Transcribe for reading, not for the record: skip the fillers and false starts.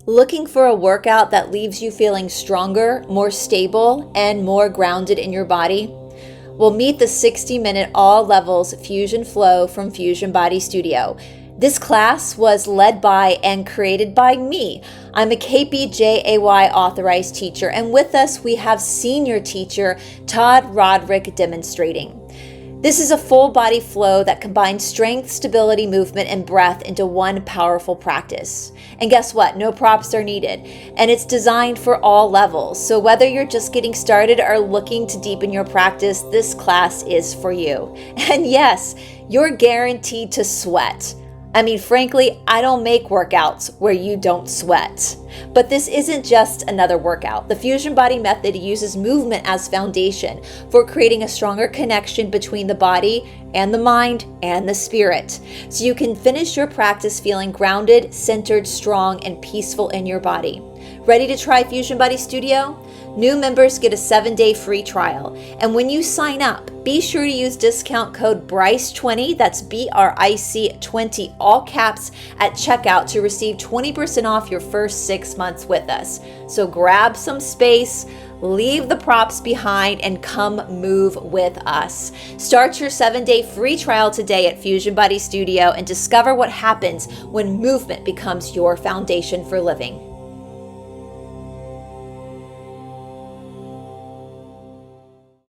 Looking for a workout that leaves you feeling stronger, more stable, and more grounded in your body? Well, meet the 60-minute all levels Fusion Flow from Fusion Body Studio. This class was led by and created by me. I'm a KPJAY authorized teacher, and with us we have senior teacher Todd Roderick demonstrating. This is a full body flow that combines strength, stability, movement, and breath into one powerful practice. And guess what? No props are needed. And it's designed for all levels. So whether you're just getting started or looking to deepen your practice, this class is for you. And yes, you're guaranteed to sweat. I mean, frankly, I don't make workouts where you don't sweat. But this isn't just another workout. The Fusion Body method uses movement as foundation for creating a stronger connection between the body and the mind and the spirit. So you can finish your practice feeling grounded, centered, strong, and peaceful in your body. Ready to try Fusion Body Studio? New members get a 7-day free trial. And when you sign up, be sure to use discount code BRICE20, that's BRIC20, all caps, at checkout to receive 20% off your first 6 months with us. So grab some space, leave the props behind, and come move with us. Start your 7-day free trial today at Fusion Body Studio and discover what happens when movement becomes your foundation for living.